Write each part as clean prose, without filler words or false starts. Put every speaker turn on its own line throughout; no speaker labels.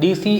DC,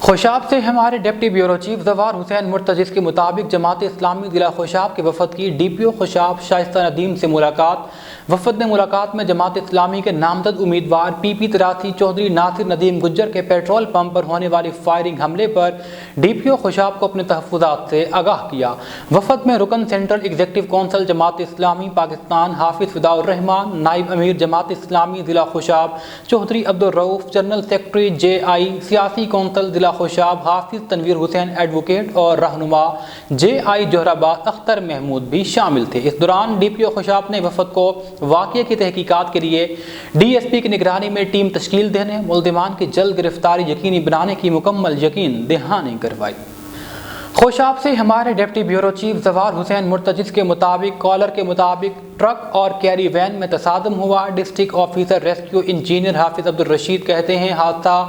Khushab سے ہمارے deputy bureau chief زوار حسین مرتجز کے مطابق جماعت اسلامی ضلع خوشاب کے وفد کی ڈی پی او خوشاب شائستہ ندیم سے ملاقات۔ وفد نے ملاقات میں جماعت اسلامی کے نامزد امیدوار پی پی 83 چودھری ناصر ندیم گجر کے پیٹرول پمپ پر ہونے والی فائرنگ حملے پر ڈی پی او خوشاب کو اپنے تحفظات سے آگاہ کیا۔ وفد میں رکن central executive council Jamaat Islami Pakistan حافظ فداء الرحمان، نائب امیر جماعت اسلامی ضلع خوشاب چودھری عبدالرؤوف، جنرل سیکرٹری جے آئی سیاسی کونسل ضلع خوشاب حافظ تنویر حسین ایڈوکیٹ اور رہنما جے آئی جوہرآباد اختر محمود بھی شامل تھے۔ اس دوران ڈی پی او خوشاب نے وفد کو واقعے کی تحقیقات کے لیے ڈی ایس پی کی نگرانی میں ٹیم تشکیل دینے، ملزمان کی جلد گرفتاری یقینی بنانے کی مکمل یقین دہانی کروائی۔ خوشاب سے ہمارے ڈپٹی بیورو چیف زوار حسین مرتجز کے مطابق کالر کے مطابق ٹرک اور کیری وین میں تصادم ہوا۔ ڈسٹرکٹ آفیسر ریسکیو انجینئر حافظ عبدالرشید کہتے ہیں حادثہ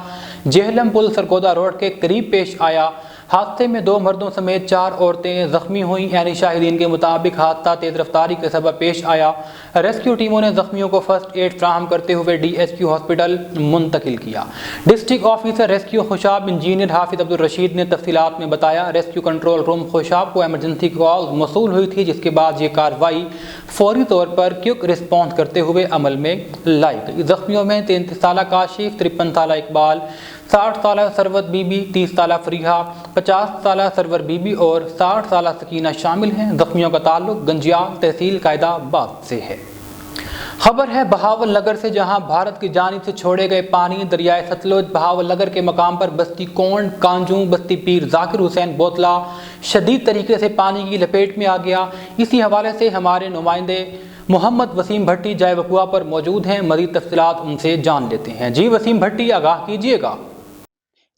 جہلم پل سرگودا روڈ کے قریب پیش آیا۔ حادثے میں 2 مردوں سمیت 4 عورتیں زخمی ہوئیں۔ یعنی شاہدین کے مطابق حادثہ تیز رفتاری کے سبب پیش آیا۔ ریسکیو ٹیموں نے زخمیوں کو فرسٹ ایڈ فراہم کرتے ہوئے ڈی ایچ کیو ہاسپٹل منتقل کیا۔ District officer rescue Khushab engineer حافظ عبدالرشید نے تفصیلات میں بتایا، ریسکیو کنٹرول روم خوشاب کو ایمرجنسی کال موصول ہوئی تھی، جس کے بعد یہ کارروائی فوری طور پر کوئک رسپانس کرتے ہوئے عمل میں لائی گئی۔ زخمیوں میں 33 سالہ کاشف، 53 سالہ اقبال، 60 سالہ سرور بی بی، 30 سالہ فریحہ، 50 سالہ سرور بی بی اور 60 سالہ سکینہ شامل ہیں۔ زخمیوں کا تعلق گنجیال تحصیل قائدہ آباد سے ہے۔ خبر ہے بہاول نگر سے، جہاں بھارت کی جانب سے چھوڑے گئے پانی دریائے ستلج بہاول نگر کے مقام پر بستی کونڈ کانجوں بستی پیر ذاکر حسین بوتلہ شدید طریقے سے پانی کی لپیٹ میں آ گیا۔ اسی حوالے سے ہمارے نمائندے محمد وسیم بھٹی جائے وقوع پر موجود ہیں، مزید تفصیلات ان سے جان لیتے ہیں۔ جی وسیم بھٹی، آگاہ کیجیے گا۔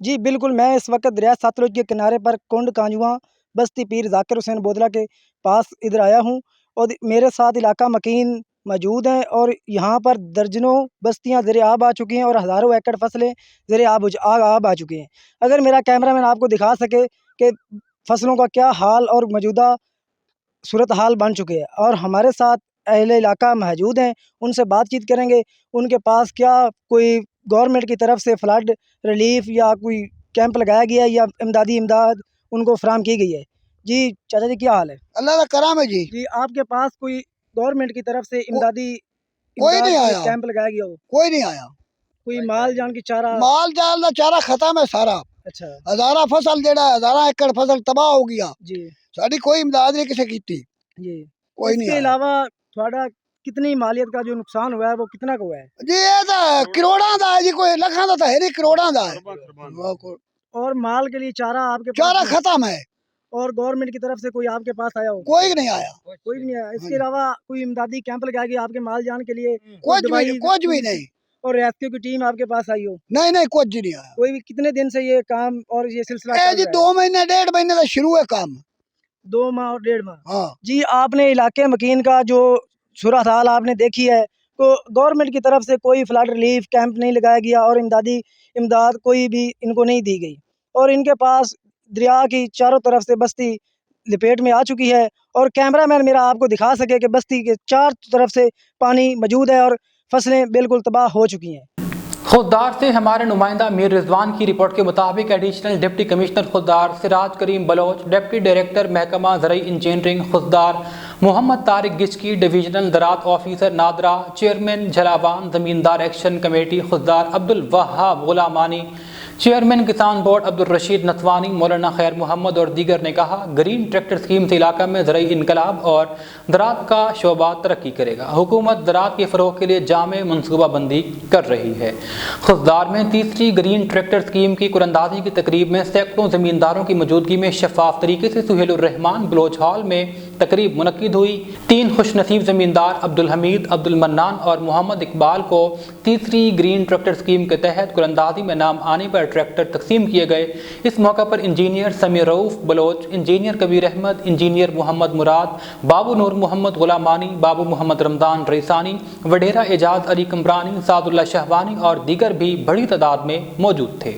جی بالکل، میں اس وقت دریائے ستلج کے کنارے پر کونڈ کانجواں بستی پیر ذاکر حسین بودلہ کے پاس ادھر آیا ہوں، اور میرے ساتھ علاقہ مکین موجود ہیں، اور یہاں پر درجنوں بستیاں زیر آب آ چکی ہیں اور ہزاروں ایکڑ فصلیں زیر آب آ چکی ہیں۔ اگر میرا کیمرہ مین آپ کو دکھا سکے کہ فصلوں کا کیا حال اور موجودہ صورتحال بن چکے ہیں، اور ہمارے ساتھ اہل علاقہ موجود ہیں، ان سے بات چیت کریں گے ان کے پاس کیا کوئی گورنمنٹ کی طرف سے فلڈ ریلیف یا کوئی کیمپ لگایا گیا ہے یا امدادی امداد ان کو فراہم کی گئی ہے۔ جی چاچا جی، کیا حال ہے؟
اللہ کا کرم ہے جی۔
جی آپ کے پاس کوئی گورنمنٹ کی طرف سے امدادی
کوئی نہیں آیا،
کیمپ لگایا گیا ہو؟
کوئی نہیں آیا۔
کوئی مال جان کی چارہ؟
مال جان کا چارہ ختم ہے سارا۔
اچھا
ہزارہ فصل جڑا ہے، ہزارہ ایکڑ فصل تباہ ہو گیا۔
جی
ساری کوئی امداد نہیں کسی کیتی،
جی۔
کوئی
اس
نہیں
کے
آیا
علاوہ تھوڑا کتنی مالیت کا جو نقصان ہوا ہے وہ کتنا کا ہوا ہے؟
جی۔ یہ تو کروڑاں دا ہے جی، کوئی لکھاں دا تو ہے نہیں، کروڑاں دا ہے۔
اور مال کے لیے چارہ آپ کے
چارہ
پاس
ختم ہے،
اور گورنمنٹ کی طرف سے کوئی آپ کے پاس آیا ہو؟
کوئی نہیں آیا،
کوئی نہیں آیا۔ اس کے علاوہ کوئی امدادی کیمپ لگایا گیا آپ کے مال جان کے لیے؟
کچھ بھی نہیں۔
اور ریسکیو کی ٹیم آپ کے پاس آئی ہو؟
نہیں کچھ نہیں آیا۔
کوئی بھی کتنے دن سے یہ کام اور یہ سلسلہ چل
جی
رہا ہے؟
2 مہینے 1.5 مہینے کا شروع ہے کام۔
2 ماہ اور 1.5 ماہ؟
ہاں
جی آپ نے علاقے مکین کا جو صورتحال آپ نے دیکھی ہے، تو گورنمنٹ کی طرف سے کوئی فلڈ ریلیف کیمپ نہیں لگایا گیا اور امدادی امداد کوئی بھی ان کو نہیں دی گئی، اور ان کے پاس دریا کی چاروں طرف سے بستی لپیٹ میں آ چکی ہے، اور کیمرہ مین میرا آپ کو دکھا سکے کہ بستی کے 4 طرف سے پانی موجود ہے اور فصلیں بالکل تباہ ہو چکی ہیں۔
خوددار سے ہمارے نمائندہ میر رضوان کی رپورٹ کے مطابق ایڈیشنل ڈپٹی کمشنر خوددار سراج کریم بلوچ، ڈپٹی ڈائریکٹر محکمہ زرعی انجینئرنگ خوددار محمد طارق گچکی، ڈویژنل زراعت آفیسر نادرا، چیئرمین جلاوان زمیندار ایکشن کمیٹی خوددار عبدالوہاب غلامانی، چیئرمین کسان بورڈ عبدالرشید نتوانی، مولانا خیر محمد اور دیگر نے کہا، گرین ٹریکٹر اسکیم سے علاقہ میں زرعی انقلاب اور زراعت کا شعبہ ترقی کرے گا۔ حکومت زراعت کے فروغ کے لیے جامع منصوبہ بندی کر رہی ہے۔ خوددار میں تیسری گرین ٹریکٹر اسکیم کی قراردادی کی تقریب میں سینکڑوں زمینداروں کی موجودگی میں شفاف طریقے سے سہیل الرحمان بلوچ ہال میں تقریب منعقد ہوئی۔ 3 خوش نصیب زمیندار عبدالحمید، عبدالمنان اور محمد اقبال کو تیسری گرین ٹریکٹر اسکیم کے تحت قراردادی میں نام آنے پر ٹریکٹر تقسیم کیے گئے۔ اس موقع پر انجینئر سمیر رؤوف بلوچ، انجینئر کبیر احمد، انجینئر محمد مراد، بابو نور محمد غلامانی، بابو محمد رمضان ریسانی، وڈیرا اعجاز علی کمرانی، سعد اللہ شہوانی اور دیگر بھی بڑی تعداد میں موجود تھے۔